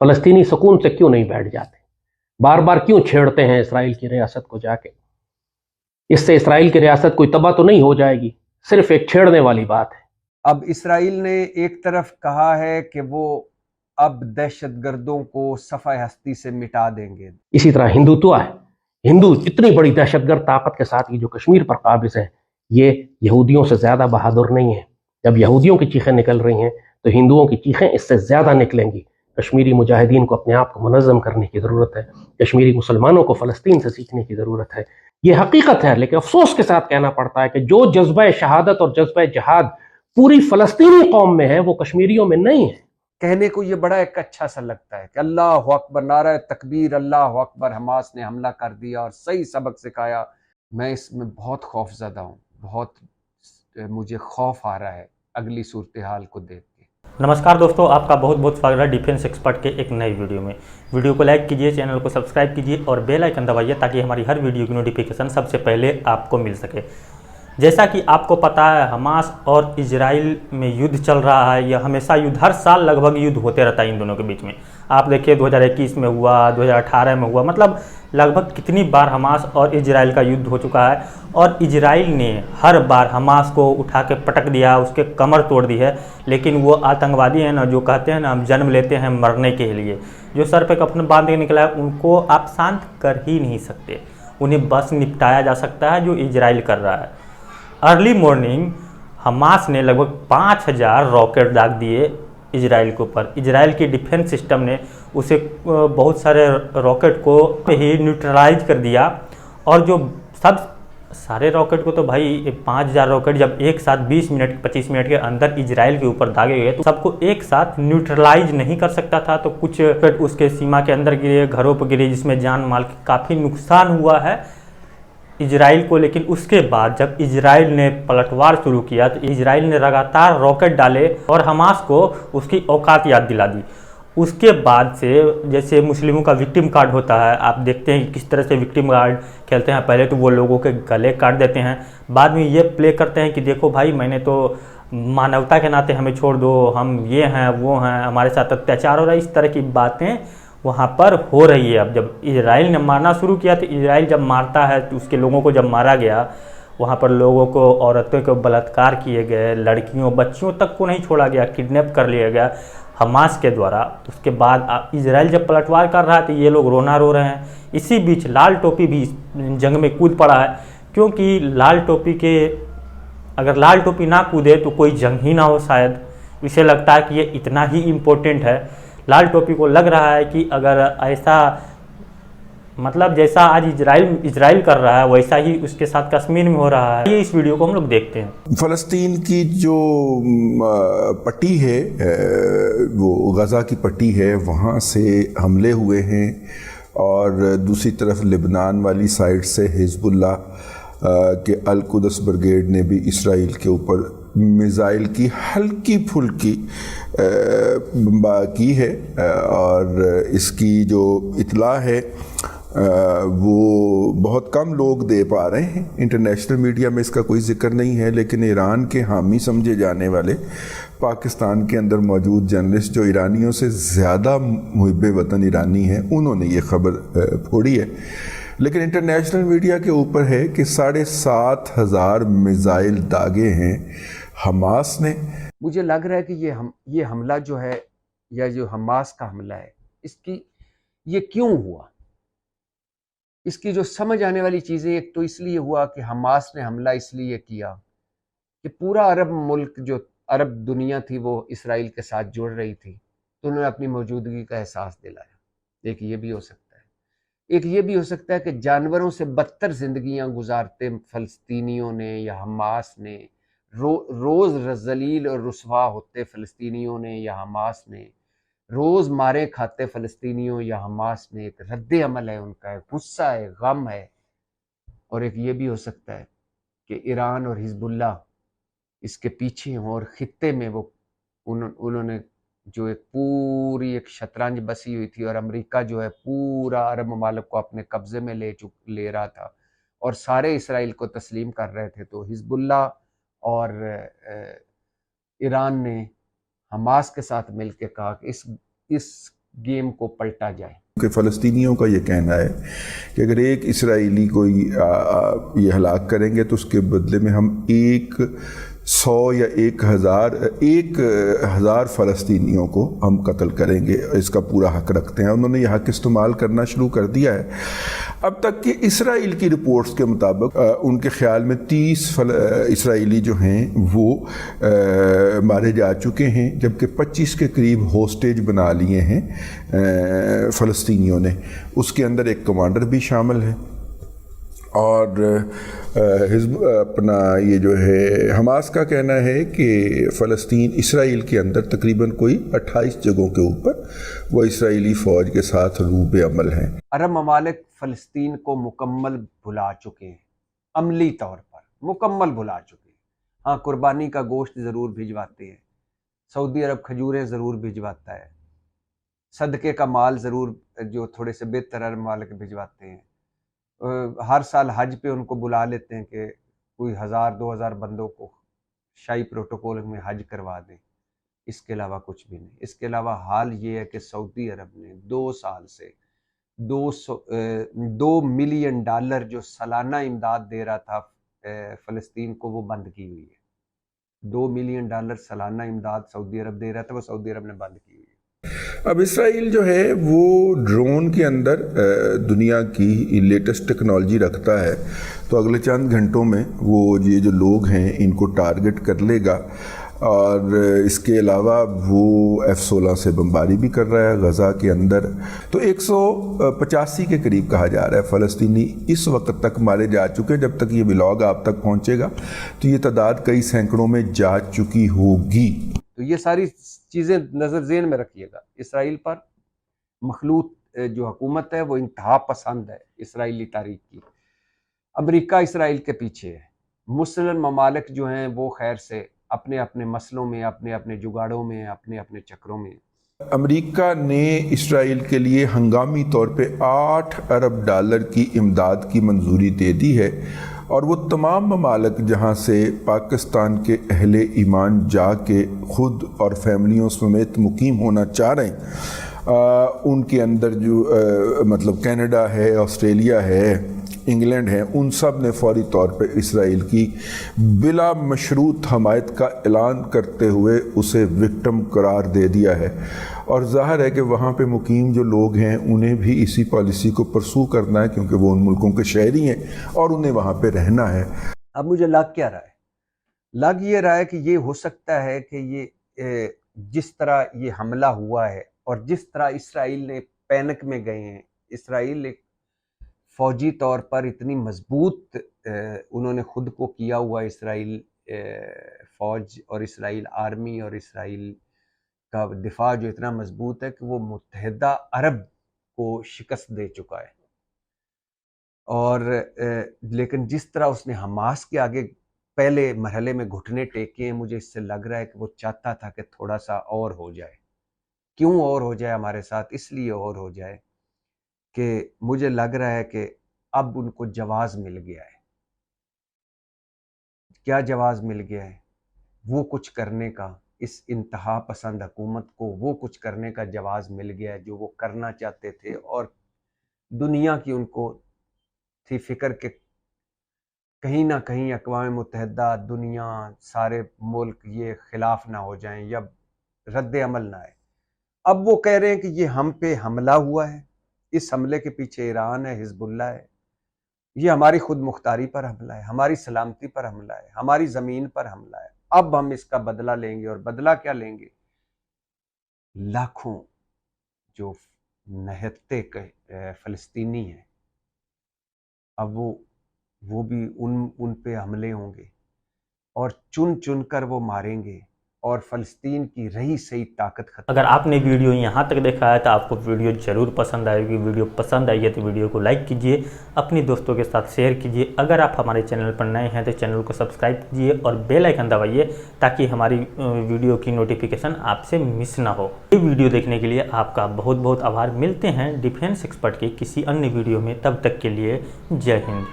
फलस्तीनी सुकून से क्यों नहीं बैठ जाते, बार बार क्यों छेड़ते हैं इसराइल की रियासत को जाके। इससे इसराइल की रियासत कोई तबाह तो नहीं हो जाएगी, सिर्फ एक छेड़ने वाली बात है। अब इसराइल ने एक तरफ कहा है कि वो अब दहशतगर्दों को सफ़े हस्ती से मिटा देंगे। इसी तरह हिंदुत्व है, हिंदू इतनी बड़ी दहशतगर्द ताकत के साथ ये जो कश्मीर पर काबिज है, ये यहूदियों से ज्यादा बहादुर नहीं है। जब यहूदियों की चीखें निकल रही हैं तो हिंदुओं की चीखें इससे ज्यादा निकलेंगी। कश्मीरी मुजाहिदीन को अपने आप को मुनज़्ज़म करने की ज़रूरत है, कश्मीरी मुसलमानों को फ़लस्तीन से सीखने की ज़रूरत है। ये हकीकत है, लेकिन अफसोस के साथ कहना पड़ता है कि जो जज्बा शहादत और जज्बा जहाद पूरी फ़लस्तीनी कौम में है वो कश्मीरियों में नहीं है। कहने को ये बड़ा एक अच्छा सा लगता है कि अल्लाह अकबर, नारा तकबीर, अल्लाह अकबर, हमास ने हमला कर दिया और सही सबक सिखाया। मैं इसमें बहुत खौफज़दा हूँ, बहुत मुझे खौफ आ रहा है अगली सूरत हाल को देख के। नमस्कार दोस्तों, आपका बहुत बहुत स्वागत है डिफेंस एक्सपर्ट के एक नई वीडियो में। वीडियो को लाइक कीजिए, चैनल को सब्सक्राइब कीजिए और बेल आइकन दबाइए ताकि हमारी हर वीडियो की नोटिफिकेशन सबसे पहले आपको मिल सके। जैसा कि आपको पता है, हमास और इजराइल में युद्ध चल रहा है। यह हमेशा युद्ध, हर साल लगभग युद्ध होते रहता है इन दोनों के बीच में। आप देखिए 2021 में हुआ, 2018 में हुआ, मतलब लगभग कितनी बार हमास और इजराइल का युद्ध हो चुका है। और इजराइल ने हर बार हमास को उठा के पटक दिया, उसके कमर तोड़ दी है। लेकिन वो आतंकवादी हैं ना, जो कहते हैं ना हम जन्म लेते हैं मरने के लिए, जो सर पे कफन बांध के निकला है, उनको आप शांत कर ही नहीं सकते। उन्हें बस निपटाया जा सकता है जो इजराइल कर रहा है। अर्ली मॉर्निंग हमास ने लगभग 5000 रॉकेट दाग दिए इजराइल के ऊपर। इजराइल की डिफेंस सिस्टम ने उसे बहुत सारे रॉकेट को ही न्यूट्रलाइज कर दिया। और जो सब सारे रॉकेट को तो भाई 5000 रॉकेट जब एक साथ 20 मिनट 25 मिनट के अंदर इजराइल के ऊपर दागे गए तो सबको एक साथ न्यूट्रलाइज नहीं कर सकता था। तो कुछ रॉकेट उसके सीमा के अंदर गिरे, घरों पर गिरे, जिसमें जान माल का काफ़ी नुकसान हुआ है इजराइल को। लेकिन उसके बाद जब इजराइल ने पलटवार शुरू किया तो इजराइल ने लगातार रॉकेट डाले और हमास को उसकी औकात याद दिला दी। उसके बाद से जैसे मुस्लिमों का विक्टिम कार्ड होता है, आप देखते हैं किस तरह से विक्टिम कार्ड खेलते हैं। पहले तो वो लोगों के गले काट देते हैं, बाद में ये प्ले करते हैं कि देखो भाई, मैंने तो मानवता के नाते हमें छोड़ दो, हम ये हैं वो हैं, हमारे साथ अत्याचार हो रहा है। इस तरह की बातें वहाँ पर हो रही है। अब जब इजराइल ने मारना शुरू किया तो इजराइल जब मारता है तो उसके लोगों को जब मारा गया, वहाँ पर लोगों को, औरतों को बलात्कार किए गए, लड़कियों बच्चियों तक को नहीं छोड़ा गया, किडनैप कर लिया गया हमास के द्वारा। उसके बाद इजराइल जब पलटवार कर रहा है तो ये लोग रोना रो रहे हैं। इसी बीच लाल टोपी भी जंग में कूद पड़ा है, क्योंकि अगर लाल टोपी ना कूदे तो कोई जंग ही ना हो शायद। इसे लगता है कि ये इतना ही इम्पोर्टेंट है। लाल टोपी को लग रहा है कि अगर ऐसा, मतलब जैसा आज इजराइल कर रहा है वैसा ही उसके साथ कश्मीर में हो रहा है। ये इस वीडियो को हम लोग देखते हैं। फ़लस्तीन की जो पट्टी है, वो गज़ा की पट्टी है, वहाँ से हमले हुए हैं। और दूसरी तरफ लिबनान वाली साइड से हिज़्बुल्लाह के अल कुदस ब्रिगेड ने भी इसराइल के ऊपर मिज़ाइल की हल्की फुल्की की है। और इसकी जो इतला है वो बहुत कम लोग दे पा रहे हैं। इंटरनेशनल मीडिया में इसका कोई जिक्र नहीं है, लेकिन ईरान के हामी समझे जाने वाले पाकिस्तान के अंदर मौजूद जर्नलिस्ट, जो ईरानियों से ज़्यादा मुहिब्बे वतन ईरानी हैं, उन्होंने ये खबर फोड़ी है। लेकिन इंटरनेशनल मीडिया के ऊपर है कि 7500 मिज़ाइल दागे हैं हमास ने। मुझे लग रहा है कि ये हमला जो है, या जो हमास का हमला है, ये क्यों हुआ, इसकी जो समझ आने वाली चीज़ें, एक तो इसलिए हुआ कि हमास ने हमला इसलिए किया कि पूरा अरब मुल्क, जो अरब दुनिया थी, वो इसराइल के साथ जुड़ रही थी, तो उन्होंने अपनी मौजूदगी का एहसास दिलाया। एक ये भी हो सकता है। एक ये भी हो सकता है कि जानवरों से बदतर जिंदगियां गुजारते फ़लस्तीनियों ने या हमास ने, रोज़ जलील और रुसवा होते फ़लस्तीनियों ने या हमास ने, रोज़ मारे खाते फ़लस्तीनियों या हमास ने, एक रद्द अमल है उनका, है गुस्सा है, गम है। और एक ये भी हो सकता है कि ईरान और हिज़्बुल्लाह इसके पीछे हों और ख़ित्ते में वो उन्होंने जो एक शतरंज बसी हुई थी, और अमेरिका जो है पूरा अरब ममालिक को अपने कब्ज़े में ले रहा था और सारे इसराइल को तस्लीम कर रहे थे। तो हिज़्बुल्लाह और ईरान ने हमास के साथ मिलकर कहा कि इस गेम को पलटा जाए। कि फ़लस्तीनियों का ये कहना है कि अगर एक इसराइली कोई ये हलाक करेंगे तो उसके बदले में हम 100 या 1000 फ़लस्तीनियों को हम कत्ल करेंगे, इसका पूरा हक रखते हैं। उन्होंने यह हक इस्तेमाल करना शुरू कर दिया है। अब तक कि इसराइल की रिपोर्ट्स के मुताबिक उनके ख़्याल में 30 इसराइली जो हैं वो मारे जा चुके हैं, जबकि 25 के करीब होस्टेज बना लिए हैं फ़लस्तीनियों ने। उसके अंदर एक कमांडर भी शामिल है। और अपना ये जो है हमास का कहना है कि फ़लस्तीन इसराइल के अंदर तकरीबन कोई 28 जगहों के ऊपर वो इसराइली फ़ौज के साथ रूबे अमल हैं। अरब ममालिक फ़लस्तीन को मुकम्मल भुला चुके हैं, अमली तौर पर मुकम्मल भुला चुके हैं। हाँ, कुर्बानी का गोश्त ज़रूर भिजवाते हैं, सऊदी अरब खजूरें ज़रूर भिजवाता है, सदक़े का माल ज़रूर जो थोड़े से बेहतर अरब ममालिक भिजवाते हैं। हर साल हज पे उनको बुला लेते हैं कि कोई 1000-2000 बंदों को शाही प्रोटोकॉल में हज करवा दें। इसके अलावा कुछ भी नहीं। इसके अलावा हाल ये है कि सऊदी अरब ने 2 साल से $2 मिलियन जो सालाना इमदाद दे रहा था फ़लस्तीन को, वो बंद की हुई है। $2 मिलियन सालाना इमदाद सऊदी अरब दे रहा था, वो सऊदी अरब ने बंद की हुई है। अब इसराइल जो है वो ड्रोन के अंदर दुनिया की लेटेस्ट टेक्नोलॉजी रखता है, तो अगले चंद घंटों में वो ये जो लोग हैं इनको टारगेट कर लेगा। और इसके अलावा वो F-16 से बमबारी भी कर रहा है गज़ा के अंदर। तो 185 के करीब कहा जा रहा है फ़लस्तीनी इस वक्त तक मारे जा चुके हैं। जब तक ये व्लॉग आप तक पहुंचेगा तो ये तादाद कई सैकड़ों में जा चुकी होगी। तो ये सारी चीज़ें नज़र ज़ेन में रखिएगा। इसराइल पर मखलूत जो हुकूमत है वो इंतहा पसंद है इसराइली तारीख की। अमेरिका इसराइल के पीछे है। मुस्लिम ममालिक जो हैं वो खैर से अपने अपने मसलों में, अपने अपने जुगाड़ों में, अपने अपने चक्रों में। अमेरिका ने इसराइल के लिए हंगामी तौर पे $8 अरब की इमदाद की मंजूरी दे दी है। और वो तमाम ममालिक जहाँ से पाकिस्तान के अहले ईमान जाके ख़ुद और फैमिलियों समेत मुकीम होना चाह रहे हैं, उनके अंदर जो मतलब कनाडा है, ऑस्ट्रेलिया है, इंग्लैंड है, उन सब ने फौरी तौर पे इसराइल की बिला मशरूत हमायत का ऐलान करते हुए उसे विक्टिम करार दे दिया है। और ज़ाहिर है कि वहाँ पे मुकीम जो लोग हैं उन्हें भी इसी पॉलिसी को परसू करना है, क्योंकि वो उन मुल्कों के शहरी हैं और उन्हें वहाँ पे रहना है। अब मुझे लग क्या रहा है? लग ये रहा है कि ये हो सकता है कि ये जिस तरह ये हमला हुआ है और जिस तरह इसराइल ने पैनिक में गए हैं, इसराइल एक फ़ौजी तौर पर इतनी मजबूत उन्होंने ख़ुद को किया हुआ, इसराइल फ़ौज और इसराइल आर्मी और इसराइल का दिफा जो इतना मजबूत है कि वो मुत्तहिदा अरब को शिकस्त दे चुका है। और लेकिन जिस तरह उसने हमास के आगे पहले मरहले में घुटने टेके हैं, मुझे इससे लग रहा है कि वो चाहता था कि थोड़ा सा और हो जाए। क्यों और हो जाए हमारे साथ? इसलिए और हो जाए कि मुझे लग रहा है कि अब उनको जवाज़ मिल गया है। क्या जवाज़ मिल गया है? वो कुछ करने का, इस इंतहा पसंद हुकूमत को वो कुछ करने का जवाज़ मिल गया है जो वो करना चाहते थे। और दुनिया की उनको थी फिक्र कि कहीं ना कहीं अक़वाम मुत्तहिदा, दुनिया, सारे मुल्क ये खिलाफ ना हो जाएं या रद्द अमल ना आए। अब वो कह रहे हैं कि ये हम पे हमला हुआ है, इस हमले के पीछे ईरान है, हिजबुल्लाह है, ये हमारी खुद मुख्तारी पर हमला है, हमारी सलामती पर हमला है, हमारी ज़मीन पर हमला है। अब हम इसका बदला लेंगे। और बदला क्या लेंगे? लाखों जो निहत्ते फ़लस्तीनी हैं, अब वो भी उन पे हमले होंगे और चुन चुन कर वो मारेंगे और फ़लस्तीन की रही सही ताकत खत्म। अगर आपने वीडियो यहाँ तक देखा है तो आपको वीडियो ज़रूर पसंद आएगी। वीडियो पसंद आई है तो वीडियो को लाइक कीजिए, अपने दोस्तों के साथ शेयर कीजिए। अगर आप हमारे चैनल पर नए हैं तो चैनल को सब्सक्राइब कीजिए और बेल आइकन दबाइए ताकि हमारी वीडियो की नोटिफिकेशन आपसे मिस ना हो। ये वीडियो देखने के लिए आपका बहुत बहुत आभार। मिलते हैं डिफेंस एक्सपर्ट की किसी अन्य वीडियो में, तब तक के लिए जय हिंद।